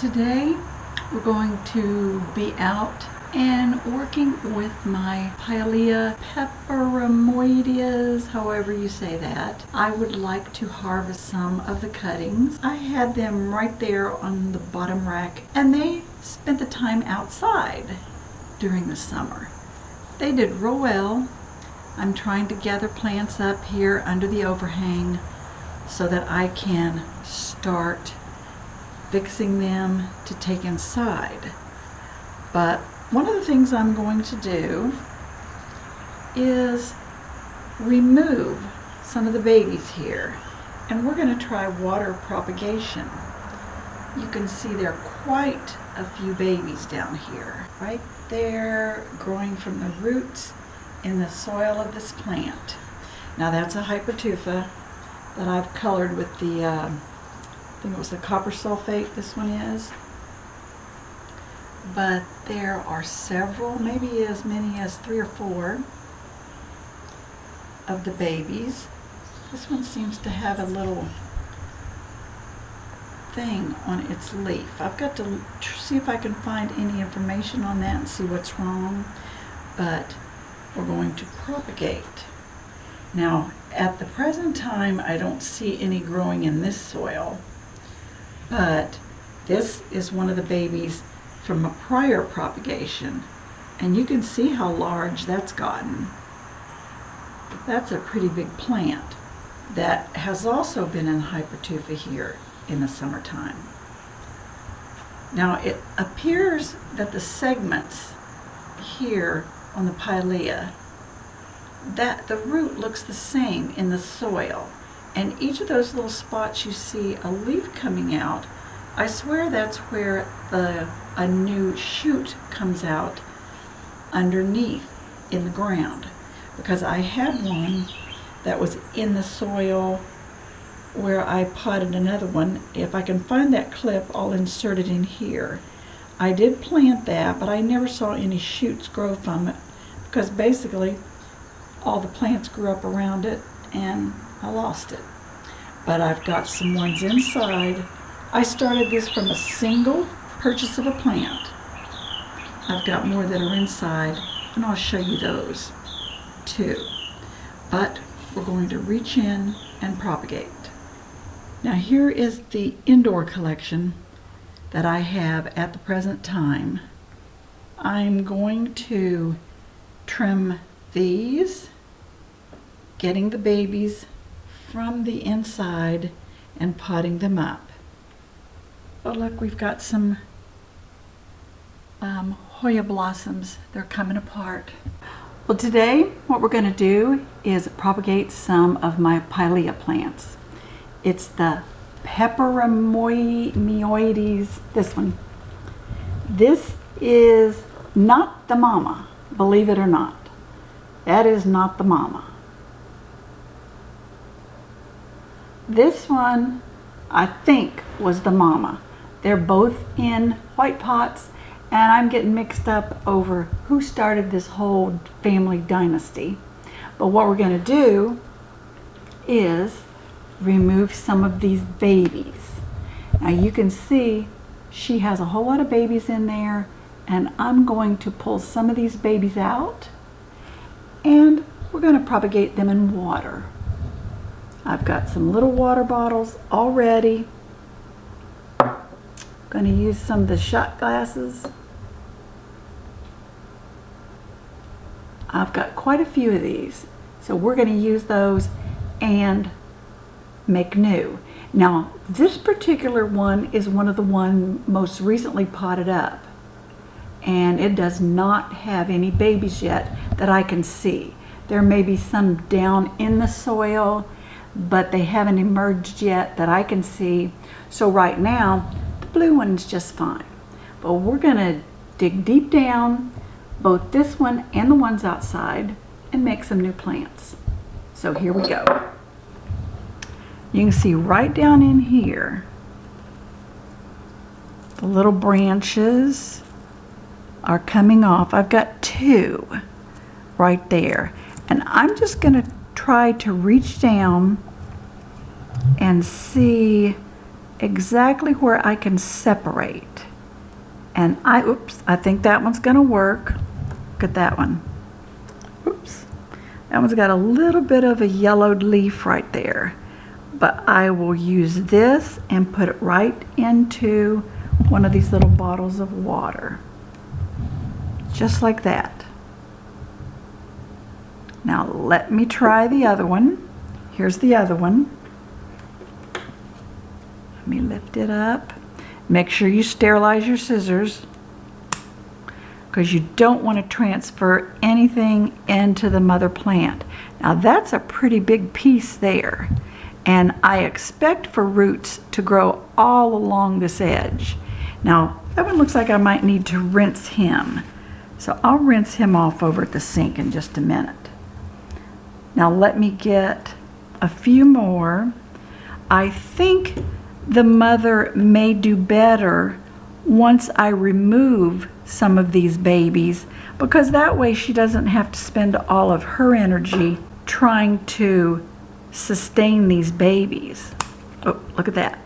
Today we're going to be out and working with my Pilea Peperomioides, however you say that. I would like to harvest some of the cuttings. I had them right there on the bottom rack, and they spent the time outside during the summer. They did real well. I'm trying to gather plants up here under the overhang so that I can start fixing them to take inside. But one of the things I'm going to do is remove some of the babies here, and we're going to try water propagation. You can see there are quite a few babies down here, right there, growing from the roots in the soil of this plant. Now that's a Hypertufa that I've colored with the I think it was the copper sulfate, this one is. But there are several, maybe as many as 3 or 4 of the babies. This one seems to have a little thing on its leaf. I've got to see if I can find any information on that and see what's wrong, but we're going to propagate. Now, at the present time, I don't see any growing in this soil, but this is one of the babies from a prior propagation, and you can see how large that's gotten. That's a pretty big plant that has also been in Hypertufa here in the summertime. Now it appears that the segments here on the Pilea, that the root looks the same in the soil, and each of those little spots you see a leaf coming out, I swear that's where a new shoot comes out underneath in the ground, because I had one that was in the soil where I potted another one. If I can find that clip, I'll insert it in here. I did plant that, but I never saw any shoots grow from it, because basically all the plants grew up around it and I lost it. But I've got some ones inside. I started this from a single purchase of a plant. I've got more that are inside, and I'll show you those too. But we're going to reach in and propagate. Now here is the indoor collection that I have at the present time. I'm going to trim these, getting the babies from the inside and potting them up. Oh look, we've got some Hoya blossoms. They're coming apart. Well, today what we're going to do is propagate some of my Pilea plants. It's the Peperomioides, this one. This is not the mama, believe it or not. That is not the mama. This one, I think, was the mama. They're both in white pots, and I'm getting mixed up over who started this whole family dynasty. But what we're going to do is remove some of these babies. Now you can see she has a whole lot of babies in there, and I'm going to pull some of these babies out, and we're going to propagate them in water. I've got some little water bottles already. Going to use some of the shot glasses. I've got quite a few of these, so we're going to use those and make new. Now this particular one is one of the one most recently potted up, and it does not have any babies yet that I can see. There may be some down in the soil, but they haven't emerged yet that I can see. So right now the blue one's just fine, but we're gonna dig deep down, both this one and the ones outside, and make some new plants. So here we go. You can see right down in here the little branches are coming off. I've got 2 right there, and I'm just gonna try to reach down and see exactly where I can separate. And I think that one's gonna work. Look at that one. Oops. That one's got a little bit of a yellowed leaf right there. But I will use this and put it right into one of these little bottles of water. Just like that. Now let me try the other one. Here's the other one. Let me lift it up. Make sure you sterilize your scissors, because you don't want to transfer anything into the mother plant. Now that's a pretty big piece there, and I expect for roots to grow all along this edge. Now that one looks like I might need to rinse him, so I'll rinse him off over at the sink in just a minute. Now let me get a few more. I think the mother may do better once I remove some of these babies, because that way she doesn't have to spend all of her energy trying to sustain these babies. Oh, look at that.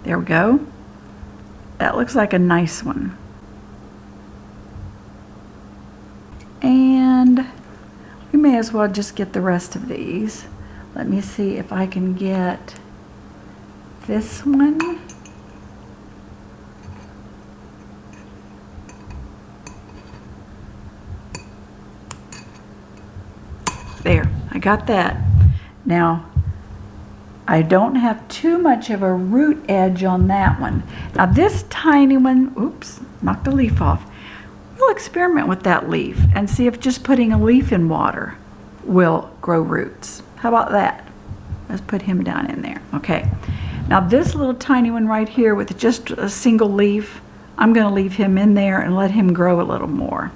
There we go. That looks like a nice one. And we may as well just get the rest of these. Let me see if I can get this one. There, I got that. Now, I don't have too much of a root edge on that one. Now this tiny one, oops, knocked the leaf off. We'll experiment with that leaf and see if just putting a leaf in water will grow roots. How about that? Let's put him down in there. Okay. Now this little tiny one right here with just a single leaf, I'm going to leave him in there and let him grow a little more.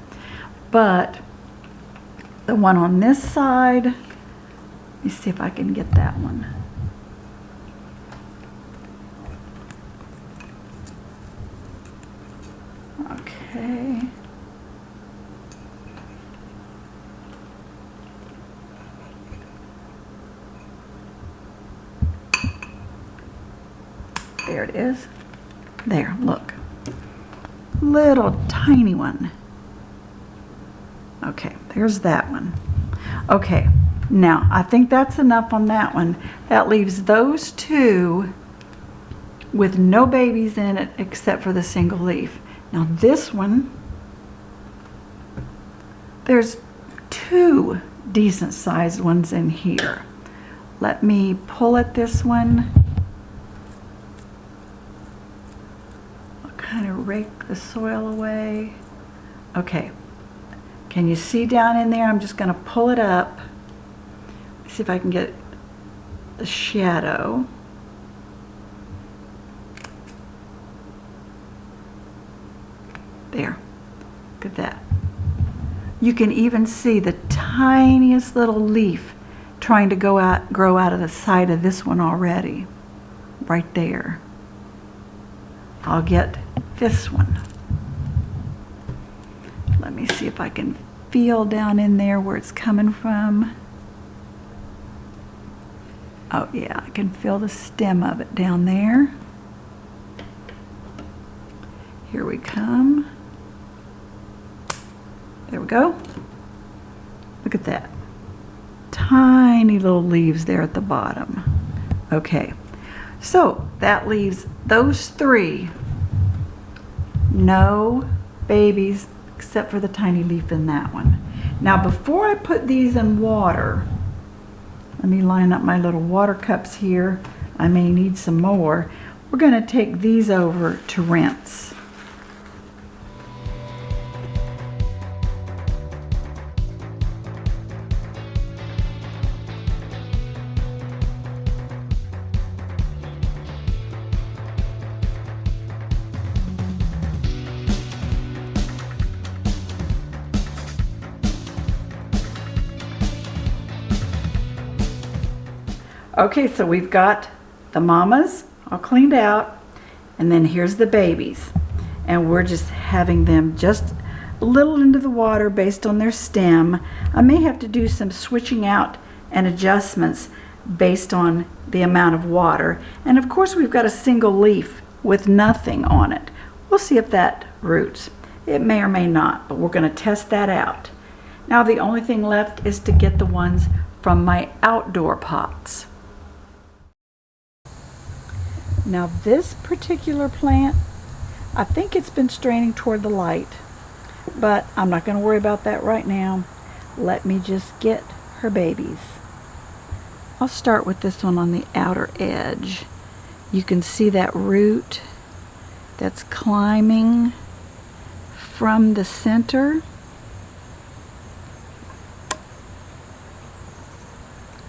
But the one on this side, let me see if I can get that one. Okay. There it is. There, look. Little tiny one. Okay, there's that one. Okay, now I think that's enough on that one. That leaves those two with no babies in it except for the single leaf. Now this one, there's two decent sized ones in here. Let me pull at this one. I'll kind of rake the soil away. Okay. Can you see down in there? I'm just going to pull it up. See if I can get the shadow. There. Look at that. You can even see the tiniest little leaf trying to grow out of the side of this one already. Right there. I'll get this one. Let me see if I can feel down in there where it's coming from. Oh yeah, I can feel the stem of it down there. Here we come. There we go. Look at that. Tiny little leaves there at the bottom. Okay, so that leaves those three. No babies except for the tiny leaf in that one. Now before I put these in water, let me line up my little water cups here. I may need some more. We're going to take these over to rinse. Okay, so we've got the mamas all cleaned out, and then here's the babies. And we're just having them just a little into the water based on their stem. I may have to do some switching out and adjustments based on the amount of water. And of course we've got a single leaf with nothing on it. We'll see if that roots. It may or may not, but we're going to test that out. Now the only thing left is to get the ones from my outdoor pots. Now this particular plant, I think it's been straining toward the light, but I'm not going to worry about that right now. Let me just get her babies. I'll start with this one on the outer edge. You can see that root that's climbing from the center.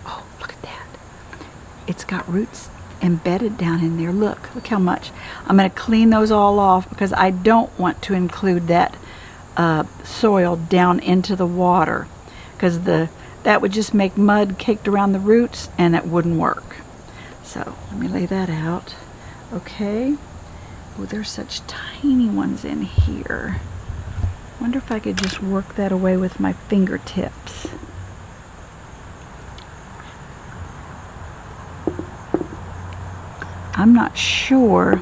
Oh, look at that. It's got roots embedded down in there. Look how much. I'm going to clean those all off because I don't want to include that soil down into the water, because that would just make mud caked around the roots and it wouldn't work. So let me lay that out. Okay. Oh, there's such tiny ones in here. Wonder if I could just work that away with my fingertips. I'm not sure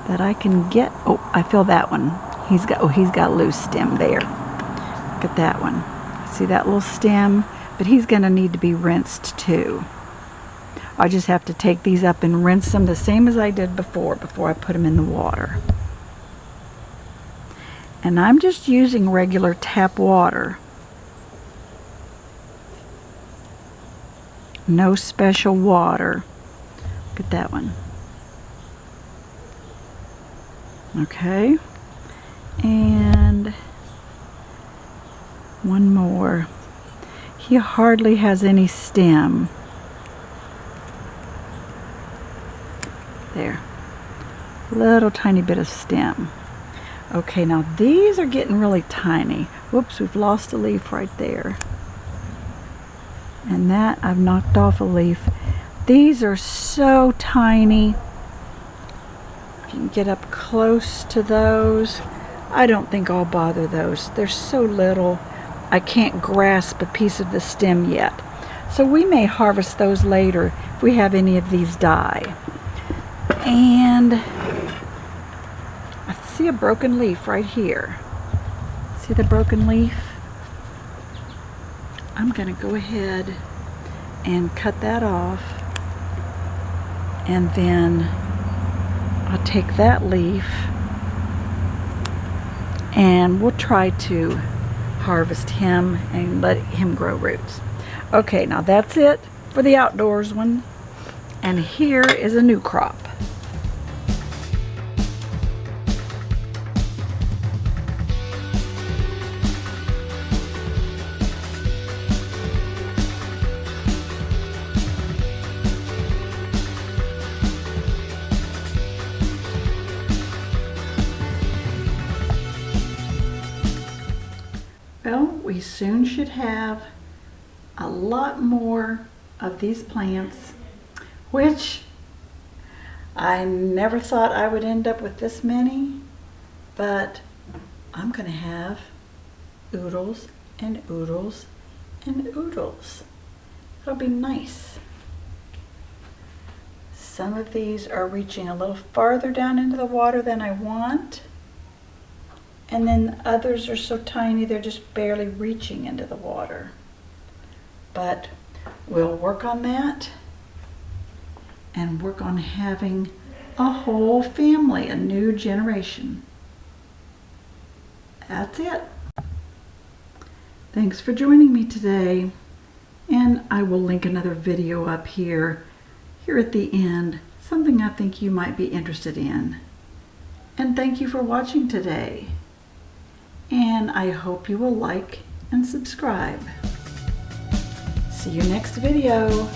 that I can get, oh, I feel that one. He's got loose stem there. Look at that one. See that little stem? But he's going to need to be rinsed too. I just have to take these up and rinse them the same as I did before I put them in the water. And I'm just using regular tap water. No special water. Look at that one. Okay. And one more. He hardly has any stem. There. Little tiny bit of stem. Okay, now these are getting really tiny. Whoops, we've lost a leaf right there. And that, I've knocked off a leaf. These are so tiny. If you can get up close to those, I don't think I'll bother those. They're so little, I can't grasp a piece of the stem yet. So we may harvest those later if we have any of these die. And I see a broken leaf right here. See the broken leaf? I'm going to go ahead and cut that off. And then I'll take that leaf and we'll try to harvest him and let him grow roots. Okay, now that's it for the outdoors one. And here is a new crop. Well, we soon should have a lot more of these plants, which I never thought I would end up with this many, but I'm going to have oodles and oodles and oodles. It'll be nice. Some of these are reaching a little farther down into the water than I want. And then others are so tiny they're just barely reaching into the water. But we'll work on that and work on having a whole family, a new generation. That's it. Thanks for joining me today. And I will link another video up here at the end, something I think you might be interested in. And thank you for watching today. And I hope you will like and subscribe. See you next video.